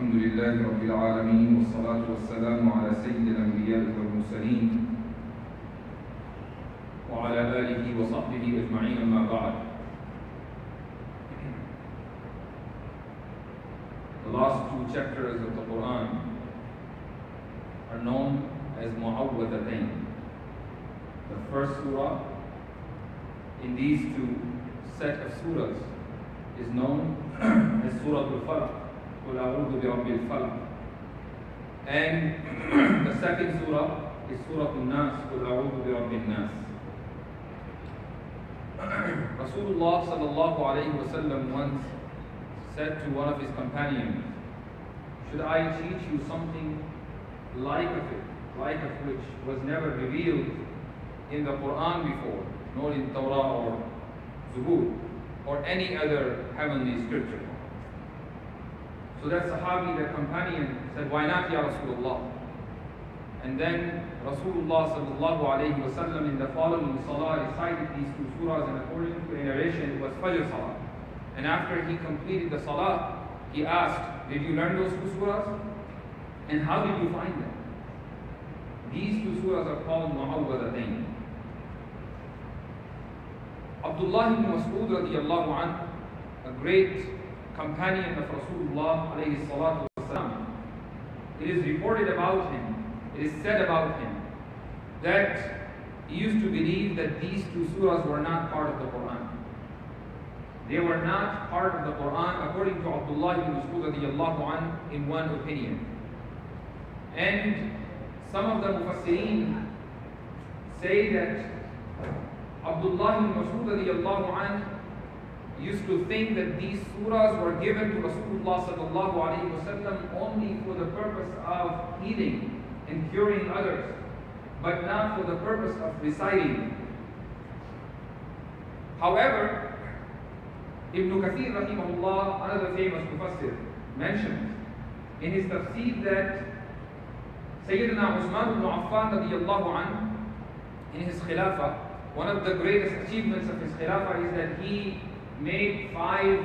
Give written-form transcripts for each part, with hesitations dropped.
الحمد لله رب العالمين والصلاة والسلام على سيد الأنبياء والمرسلين وعلى آله وصحبه أجمعين أما بعد. The last two chapters of the Quran are known as Mu'awwadatayn. The first surah in these two set of surahs is known as Surah Al-Falaq, Qul A'udhu bi Rabbil Falaq. And the second surah is Surah Al-Nas, Qul A'udhu bi Rabbin Nas. Rasulullah sallallahu alayhi wa sallam once said to one of his companions, should I teach you something like of which was never revealed in the Quran before, nor in Torah or Zabur or any other heavenly scripture? So that Sahabi, that companion, said, why not, Ya Rasulullah? And then Rasulullah sallallahu alayhi wa sallam in the following salah recited these two surahs, and according to a narration it was Fajr salah. And after he completed the salah, he asked, did you learn those two surahs? And how did you find them? These two surahs are called Mu'awwadatayn. Abdullah ibn Mas'ud radiyallahu anhu, a great companion of Rasulullah alayhi salatu wasalam, it is reported about him, it is said about him, that he used to believe that these two surahs were not part of the Quran. They were not part of the Quran according to Abdullah ibn Mas'ud radiyallahu anhu in one opinion. And some of the Mufassirin say that Abdullah ibn Mas'ud radiyallahu anhu used to think that these surahs were given to Rasulullah sallallahu alayhi wa sallam only for the purpose of healing and curing others, but not for the purpose of reciting. However, Ibn Kathir rahimahullah, another famous Mufassir, mentions in his tafsir that Sayyidina Uthman ibn Affan radiyallahu anhu, in his Khilafah, one of the greatest achievements of his Khilafah is that he made 5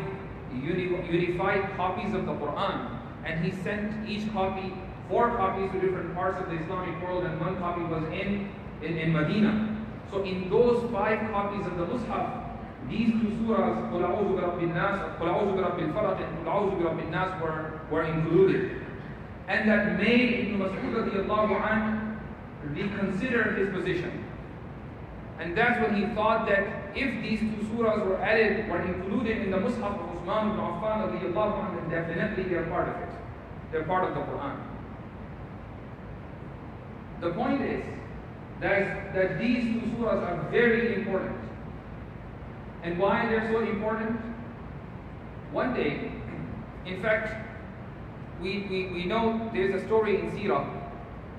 unified copies of the Quran, and he sent each copy, 4 copies to different parts of the Islamic world, and 1 copy was in Medina. So in those 5 copies of the Mus'haf, these two surahs, Qul A'udhu bi Rabbin Nas, Qul A'udhu bi Rabbil Falaq, and Qul A'udhu bi Rabbin Nas were included. And that made Ibn Mas'ud radiyallahu anhu reconsider his position. And that's when he thought that if these two surahs were added, were included in the Mus'haf of Uthman ibn Affan radiyallahu anhu, then definitely they are part of it. They're part of the Quran. The point is that these two surahs are very important. And why they're so important? One day, in fact, we know there's a story in Sirah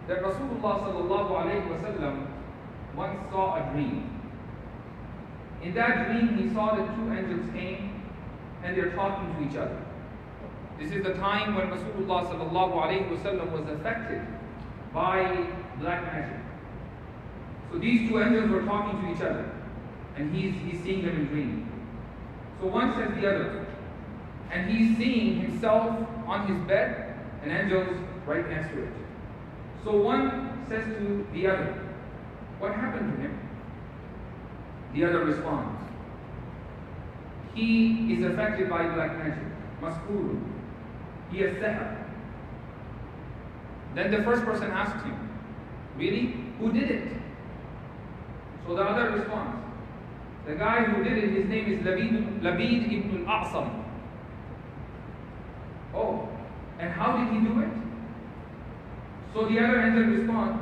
that Rasulullah sallallahu alayhi wa sallam once saw a dream. In that dream, he saw that 2 angels came and they're talking to each other. This is the time when Rasulullah sallallahu alayhi wa sallam was affected by black magic. So these 2 angels were talking to each other, and he's seeing them in dream. So one says the other, and he's seeing himself on his bed and angels right next to it. So one says to the other, what happened to him? The other responds, he is affected by black magic, maskur. He is sihr. Then the first person asks him, really? Who did it? So the other responds, the guy who did it, his name is Labid ibn al-A'sam. Oh, and how did he do it? So the other angel responds,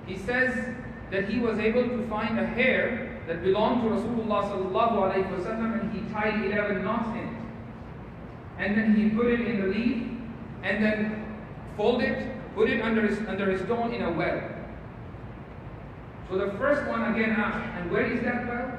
he says that he was able to find a hair that belonged to Rasulullah sallallahu alayhi wa sallam, and he tied 11 knots in it. And then he put it in the leaf, and then fold it, put it under a stone in a well. So the first one again asked, and where is that well?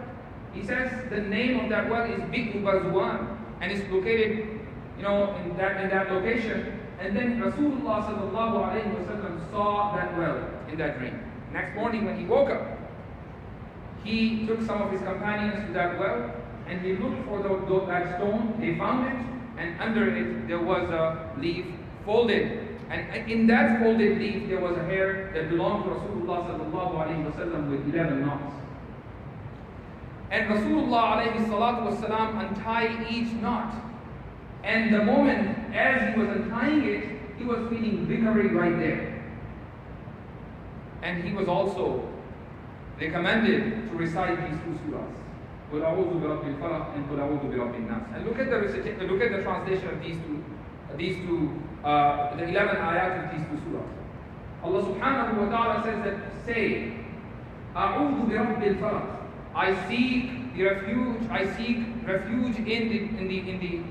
He says the name of that well is Bi'u Bazwan, and it's located, in that location. And then Rasulullah sallallahu alayhi wa sallam saw that well in that dream. Next morning when he woke up, he took some of his companions to that well, and he looked for that stone. They found it, and under it there was a leaf folded, and in that folded leaf there was a hair that belonged to Rasulullah sallallahu alayhi wasallam with 11 knots. And Rasulullah alayhi salatu wasalam untied each knot. And the moment as he was untying it, he was feeling victory right there. And he was also recommended to recite these two surahs. قُلْ أَعُوذُ بِرَبِّ الْفَلَقِ and قُلْ أَعُوذُ بِرَبِّ النَّاسِ. And look at the translation of the 11 ayat of these two surahs. Allah subhanahu wa ta'ala says that, say, أَعُوذُ بِرَبِّ الْفَلَقِ. I seek refuge in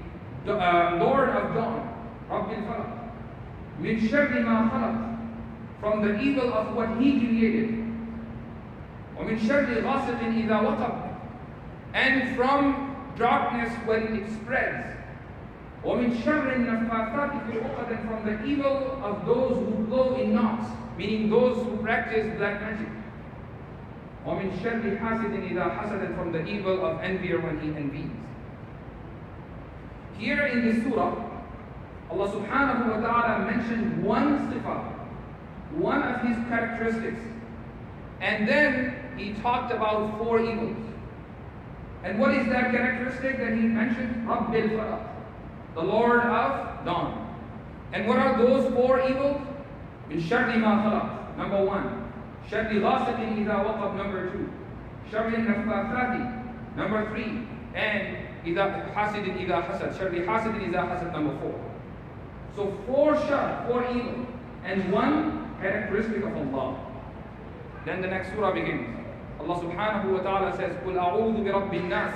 the Lord of Dawn, رَبِّ الْفَلَقِ. مِنْ شَرِّ مَا خَلَقَ. From the evil of what He created. وَمِنْ شَرِّ غَاسِقٍ إِذَا وَقَبَ. And from darkness when it spreads. وَمِنْ شَرِّ النَّفَّاثَاتِ فِي الْعُقَدِ. And from the evil of those who blow in knots, meaning those who practice black magic. وَمِنْ شَرِّ حَاسِدٍ إِذَا حَسَدَ. And from the evil of envier when he envies. Here in this surah, Allah subhanahu wa ta'ala mentioned one sifat, one of His characteristics. And then He talked about 4 evils. And what is that characteristic that He mentioned? Rabbil Falaq, the Lord of Dawn. And what are those 4 evils? Min sharri ma khalaq, number 1. Sharri ghasiqin idha waqab, number 2. Sharri naffathati, number 3. And hasidin idha hasad, sharri hasidin idha hasad, number 4. So 4 shar, 4 evil, and 1 characteristic of Allah. Then the next surah begins. Allah subhanahu wa ta'ala says, قُلْ أَعُوذُ بِرَبِّ النَّاسِ.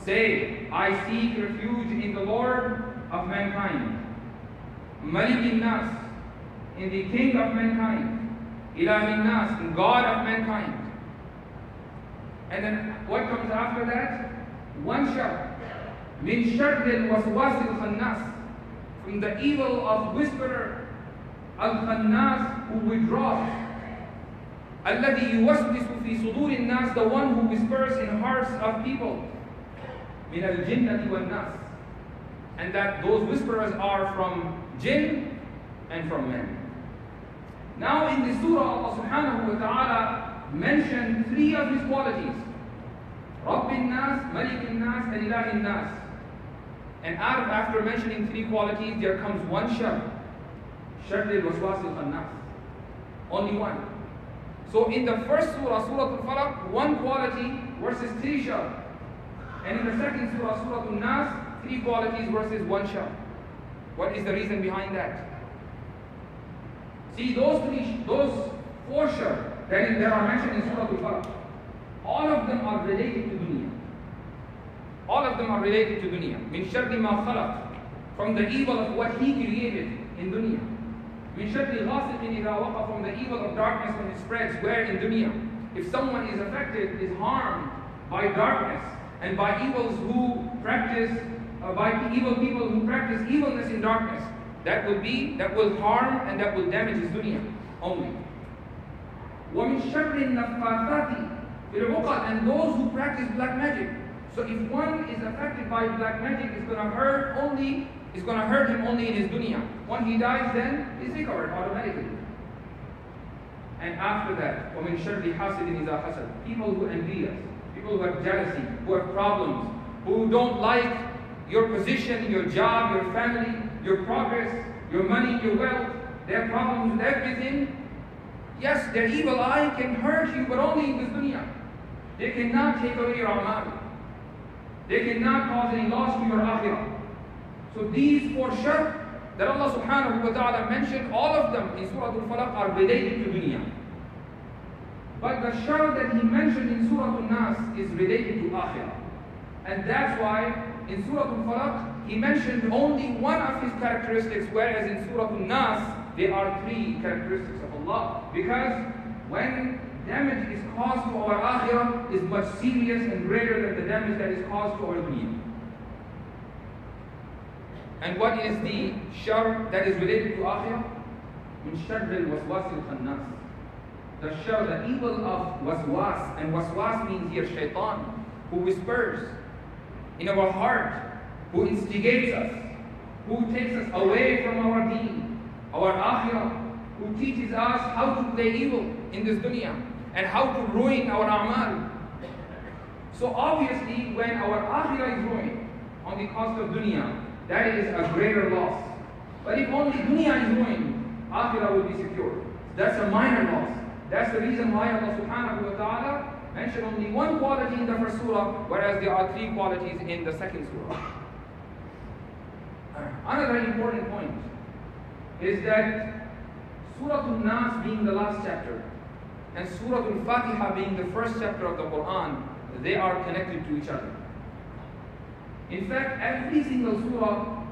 Say, I seek refuge in the Lord of mankind. Malik al-Nas, in the King of mankind. Ilah al-Nas, in God of mankind. And then what comes after that? 1 shar. Min sharr al-waswas al-khannas. From the evil of whisperer al-khannas, who withdraws. الذي يوسوس في صدور الناس, the one who whispers in hearts of people. من الجنة والناس. And that those whisperers are from jinn and from men. Now in this surah, Allah subhanahu wa ta'ala mentioned 3 of His qualities. رب الناس, ملك الناس, and إله الناس. And after mentioning 3 qualities, there comes 1 shar. شر الوسواس الخناس. Only 1. So in the first surah, Surah Al-Falaq, 1 quality versus 3 shar. And in the second surah, Surah Al-Nas, 3 qualities versus 1 shar. What is the reason behind that? See, those 4 shar that are mentioned in Surah Al-Falaq, all of them are related to dunya. All of them are related to dunya. Min sharri ma khalaq, from the evil of what He created in dunya. Min sharri ghasiqin idha waqa, from the evil of darkness when it spreads, where in dunya. If someone is affected, is harmed by darkness and by evils who practice, by evil people who practice evilness in darkness, that will harm and that will damage his dunya only. وَمِن شَرِّ النَّفَّاثَاتِ فِي الْعُقَدِ, and those who practice black magic. So if one is affected by black magic, it's going to hurt him only in his dunya. When he dies, then he's recovered automatically. And after that, وَمِن شَرِّ حَاسِدٍ إِذَا حَسَدٍ, people who envy us, people who have jealousy, who have problems, who don't like your position, your job, your family, your progress, your money, your wealth. They have problems with everything. Yes, their evil eye can hurt you, but only in this dunya. They cannot take away your amal. They cannot cause any loss to your akhirah. So these 4 shar that Allah subhanahu wa ta'ala mentioned, all of them in Surah Al-Falaq are related to dunya. But the shar that He mentioned in Surah Al-Nas is related to akhirah. And that's why in Surah Al-Falaq He mentioned only 1 of His characteristics, whereas in Surah Al-Nas there are 3 characteristics of Allah. Because when damage is caused to our akhirah is much serious and greater than the damage that is caused to our dunya. And what is the shar that is related to akhirah? Min sharr al-waswas al-khannas. The shar, the evil of waswas, and waswas means here shaitan, who whispers in our heart, who instigates us, who takes us away from our deen, our akhirah, who teaches us how to play evil in this dunya and how to ruin our a'mal. So obviously, when our akhirah is ruined on the cost of dunya, that is a greater loss. But if only dunya is ruined, akhirah will be secure. That's a minor loss. That's the reason why Allah subhanahu wa ta'ala mentioned only one quality in the first surah, whereas there are three qualities in the second surah. Another important point is that Surah Al-Nas being the last chapter and Surah Al-Fatiha being the first chapter of the Quran, they are connected to each other. In fact, every single surah,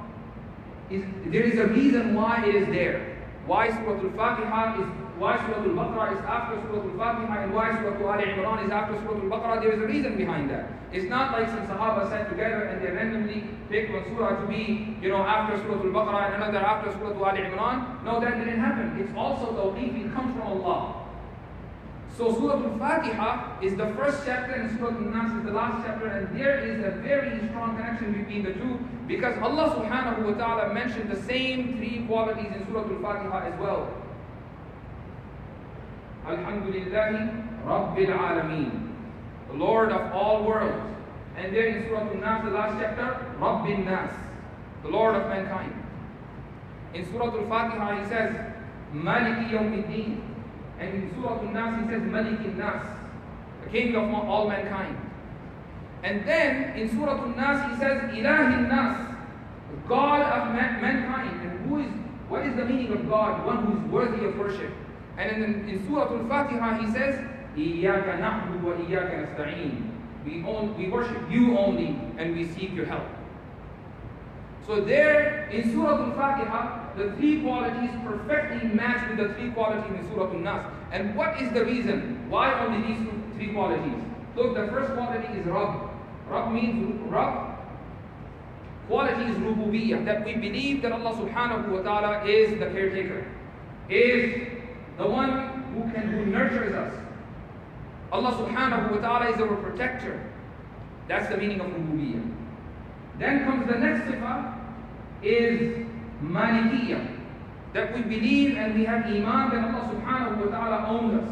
there is a reason why it is there. Why Surah Al-Fatiha is, why Surah Al-Baqarah is after Surah Al-Fatiha, and why Surah Al-Imran is after Surah Al-Baqarah. There is a reason behind that. It's not like some Sahaba sat together and they randomly picked one surah to be, after Surah Al-Baqarah and another after Surah Al-Imran. No, that didn't happen. It's also tawqif, it comes from Allah. So Surah Al-Fatiha is the first chapter and Surah Al-Nas is the last chapter, and there is a very strong connection between the two because Allah subhanahu wa ta'ala mentioned the same three qualities in Surah Al-Fatiha as well. Alhamdulillahi Rabbil Alameen, the Lord of all worlds. And there in Surah Al-Nas, the last chapter, Rabbin Nas, the Lord of mankind. In Surah Al-Fatiha he says, Maliki Yawmiddin. And in Surah Al-Nas he says, Malikin Nas, the King of all mankind. And then in Surah Al-Nas he says, Ilahin Nas, the God of mankind. And what is the meaning of God? One who is worthy of worship. And in Surah Al-Fatiha he says, Iyaka na'budu wa iyaka nasta'een. We worship you only and we seek your help. So there in Surah Al-Fatiha, the three qualities perfectly match with the three qualities in Surah Al-Nas. And what is the reason? Why only these three qualities? Look, the first quality is Rabb. Rabb means Rabb. Quality is Rububiyyah, that we believe that Allah subhanahu wa ta'ala is the caretaker, is the one who nurtures us. Allah subhanahu wa ta'ala is our protector. That's the meaning of Rububiyyah. Then comes the next sifah, is Malikiyah, that we believe and we have iman that Allah subhanahu wa ta'ala owns us.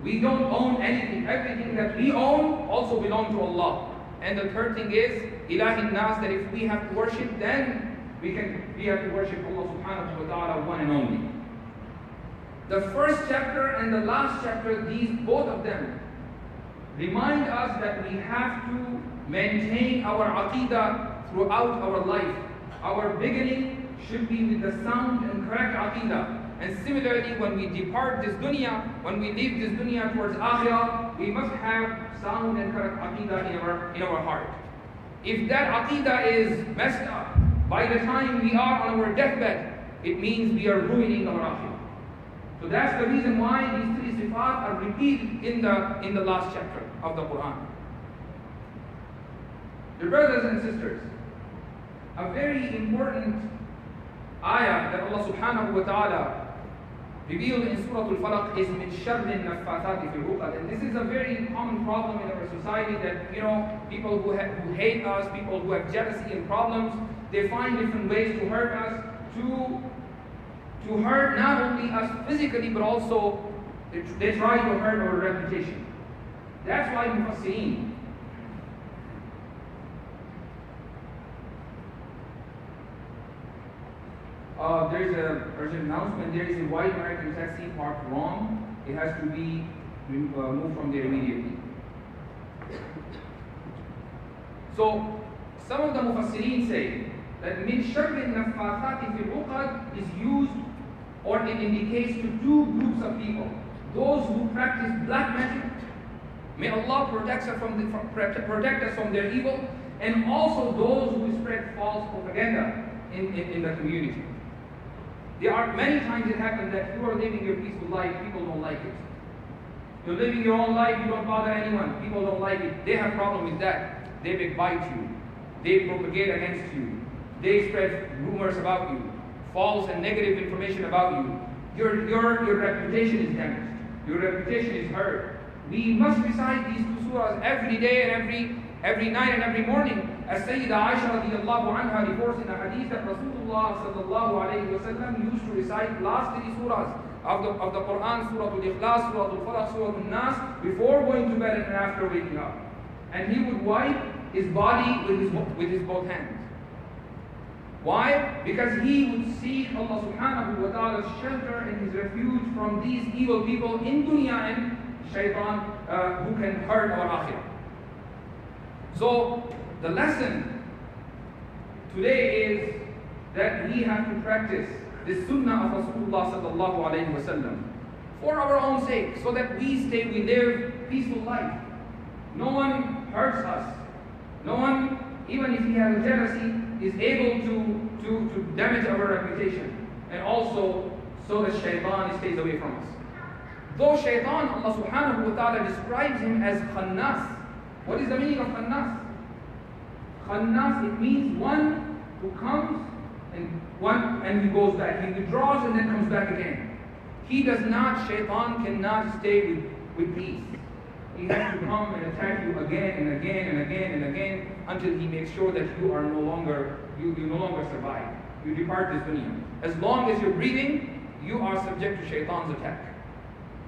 We don't own anything. Everything that we own also belongs to Allah. And the third thing is Ilahin Nas, that if we have to worship, then we have to worship Allah subhanahu wa ta'ala one and only. The first chapter and the last chapter, both of them remind us that we have to maintain our aqidah throughout our life. Our beginning should be with the sound and correct aqidah. And similarly, when we depart this dunya, when we leave this dunya towards akhirah, we must have sound and correct aqidah in our heart. If that aqidah is messed up by the time we are on our deathbed, it means we are ruining our akhirah. So that's the reason why these three sifat are repeated in the last chapter of the Quran. Dear brothers and sisters, a very important ayah that Allah subhanahu wa ta'ala revealed in Surah Al-Falaq is min sharrin naffathati fil uqad. And this is a very common problem in our society that, people who hate us, people who have jealousy and problems, they find different ways to hurt us, to hurt not only us physically, but also they try to hurt our reputation. That's why Mufassirin, there's an announcement. There is a white American taxi parked wrong. It has to be moved from there immediately. So some of the Mufassirin say that min sharri naffathati fil uqad is used or it indicates to two groups of people. Those who practice black magic, may Allah protect us from their evil, and also those who spread false propaganda in the community. There are many times it happens that you are living your peaceful life, people don't like it. You're living your own life, you don't bother anyone, people don't like it. They have problem with that. They backbite you. They propagate against you. They spread rumors about you, false and negative information about you. Your reputation is damaged. Your reputation is hurt. We must recite these two surahs every day and every night and every morning as Sayyida Aisha radiallahu anha reports in a hadith that Rasulullah sallallahu alayhi wa sallam used to recite last 3 surahs of the Quran, Surah Al-Ikhlas, Surah Al-Falaq, Surah Al-Nas, before going to bed and after waking up. And he would wipe his body with his both hands. Why? Because he would seek Allah subhanahu wa ta'ala's shelter and his refuge from these evil people in dunya and shaitan who can hurt our akhirah. So the lesson today is that we have to practice the sunnah of Rasulullah sallallahu alayhi wa sallam for our own sake, so that we live peaceful life. No one hurts us. No one, even if he has jealousy, is able to damage our reputation. And also, so that shaitan stays away from us. Though shaitan, Allah subhanahu wa ta'ala describes him as khannas. What is the meaning of khannas? Khannas, it means one who comes and he goes back. He withdraws and then comes back again. He does not, shaitan cannot stay with peace. He has to come and attack you again and again and again and again until he makes sure that you no longer survive. You depart this dunya. As long as you're breathing, you are subject to shaitan's attack.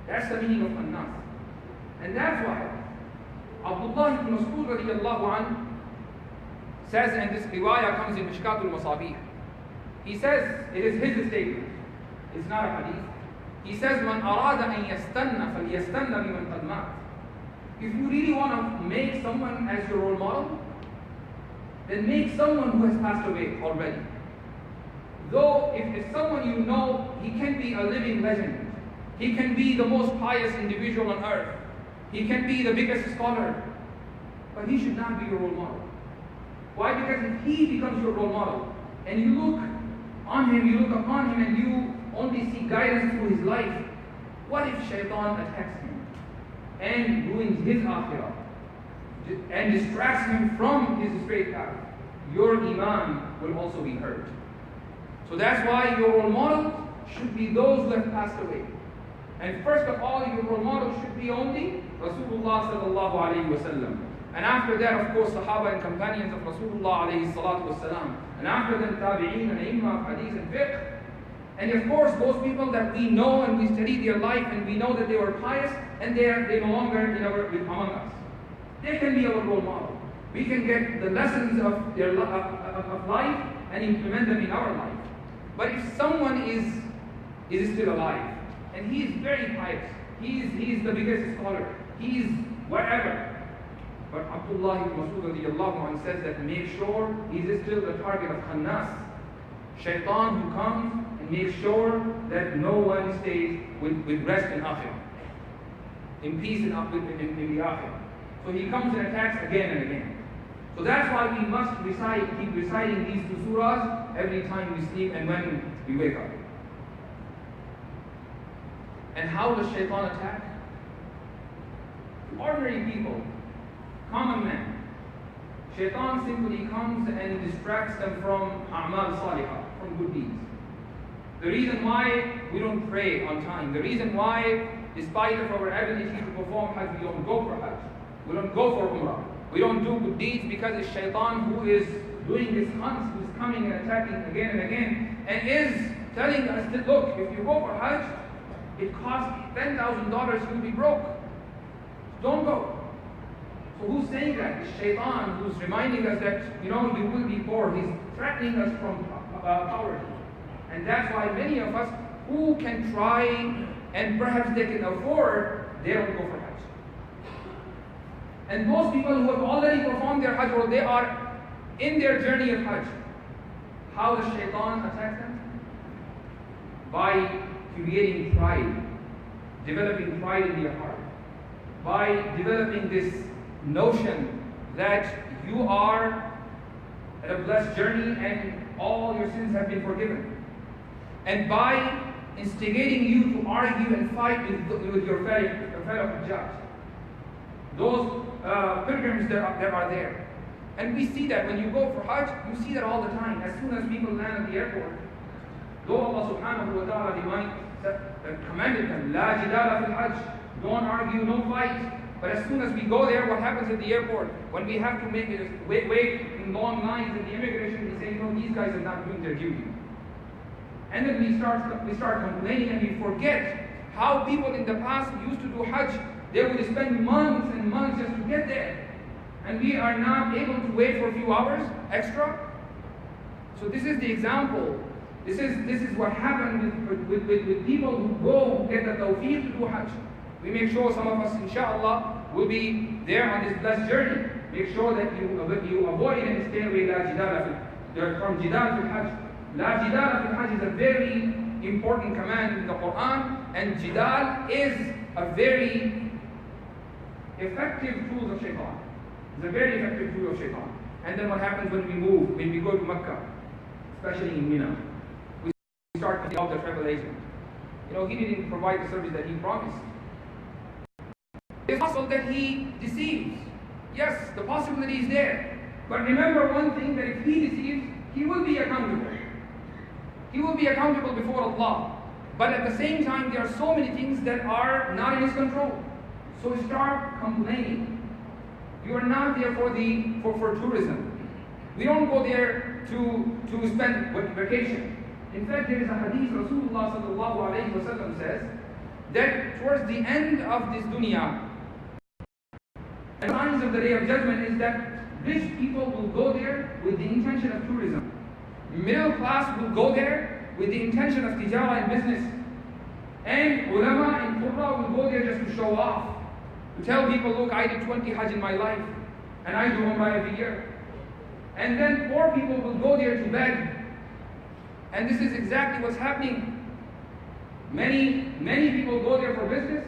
That's the meaning of khannas. And that's why Abdullah ibn Mas'ud radiallahu anhu says, and this riwayah comes in Mishkatul Masabih. He says, it is his statement. It's not a hadith. He says, "Man arada an yastanna falyastanna biman qad mat." If you really want to make someone as your role model, then make someone who has passed away already. Though if someone you know, he can be a living legend. He can be the most pious individual on earth. He can be the biggest scholar. But he should not be your role model. Why? Because if he becomes your role model, and you look on him, you look upon him, and you only see guidance through his life, what if shaitan attacks him and ruins his akhirah and distracts him from his straight path? Your iman will also be hurt. So that's why your role models should be those who have passed away. And first of all, your role model should be only Rasulullah sallallahu alayhi wa sallam. And after that, of course, Sahaba and companions of Rasulullah alayhi salatu wasalam. And after them, Tabi'een and Imam of Hadith and Fiqh. And of course, those people that we know and we study their life and we know that they were pious and they no longer among us. They can be our role model. We can get the lessons of their of life and implement them in our life. But if someone is still alive and he is very pious, he is the biggest scholar, he is whatever. But Abdullah ibn Mas'ud radiallahu anhu says that make sure he is still the target of khannas, shaitan, who comes and makes sure that no one stays with rest in akhirah, in peace in the akhirah. So he comes and attacks again and again. So that's why we must keep reciting these 2 surahs every time we sleep and when we wake up. And how does shaitan attack? Ordinary people, common men. Shaitan simply comes and distracts them from a'mal salihah, from good deeds. The reason why we don't pray on time, the reason why, despite of our ability to perform Hajj, we don't go for Hajj, we don't go for Umrah, we don't do good deeds, because it's shaitan who is doing his hunts, who is coming and attacking again and again, and is telling us that, look, if you go for Hajj, it costs $10,000, you'll be broke. Don't go. So who's saying that? It's shaitan who's reminding us that, you will be poor. He's threatening us from poverty. And that's why many of us who can try and perhaps they can afford, they don't go for Hajj. And most people who have already performed their Hajj, or they are in their journey of Hajj, how does shaitan attack them? By creating pride, developing pride in their heart, by developing this notion that you are at a blessed journey and all your sins have been forgiven, and by instigating you to argue and fight with your fellow Hajjaj, those pilgrims that are there. And we see that when you go for Hajj, you see that all the time. As soon as people land at the airport, though Allah subhanahu wa ta'ala commanded them, La jidala fil Hajj, don't argue, no fight. But as soon as we go there, what happens at the airport? When we have to wait in in long lines in the immigration, we say, you know, these guys are not doing their duty. And then we start complaining, and we forget how people in the past used to do Hajj. They would spend months and months just to get there. And we are not able to wait for a few hours extra. So this is the example. This is what happened with people who go, who get the tawfiq to do Hajj. We make sure some of us, inshallah, will be there on this blessed journey. Make sure that you avoid and stay away from jidal fil Hajj. La jidal fil Hajj is a very important command in the Quran, and jidal is a very effective tool of shaitan. It's a very effective tool of shaitan. And then what happens when we move, when we go to Mecca, especially in Mina, we start thinking of the travel agent. You know, he didn't provide the service that he promised. It's possible that he deceives. Yes, the possibility is there. But remember one thing, that if he deceives, he will be accountable. He will be accountable before Allah. But at the same time, there are so many things that are not in his control. So start complaining. You are not there for tourism. We don't go there to spend vacation. In fact, there is a hadith, Rasulullah sallallahu alayhi wa sallam says, that towards the end of this dunya, the signs of the Day of Judgment is that rich people will go there with the intention of tourism. Middle class will go there with the intention of tijara and business. And ulama and qurra will go there just to show off. To tell people, look, I did 20 Hajj in my life, and I do Umrah every year. And then poor people will go there to beg. And this is exactly what's happening. Many people go there for business.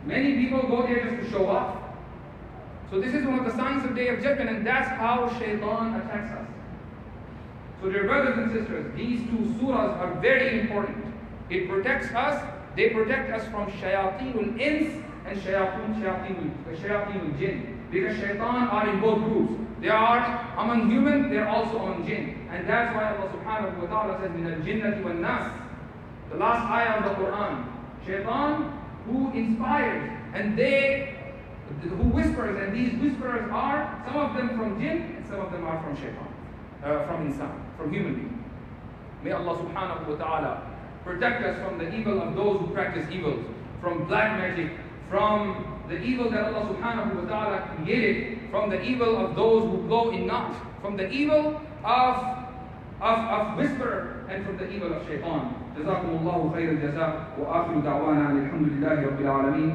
Many people go there just to show off. So this is one of the signs of Day of Judgment, and that's how shaitan attacks us. So dear brothers and sisters, these two surahs are very important. It protects us. They protect us from shayateen ins and shayateen jinn. Because shaitan are in both groups. They are among human, they are also among jinn. And that's why Allah subhanahu wa ta'ala says, min al-jinnati wal nas. The last ayah of the Quran. Shaitan who inspires, and who whispers, and these whisperers are, some of them from jinn, and some of them are from shaitan. From insan, from human being. May Allah subhanahu wa ta'ala protect us from the evil of those who practice evils, from black magic, from the evil that Allah subhanahu wa ta'ala created, from the evil of those who blow in knots, from the evil of whisper, and from the evil of shaitan. جزاكم الله خير الجزاء وآخر دعوانا الحمد لله رب العالمين.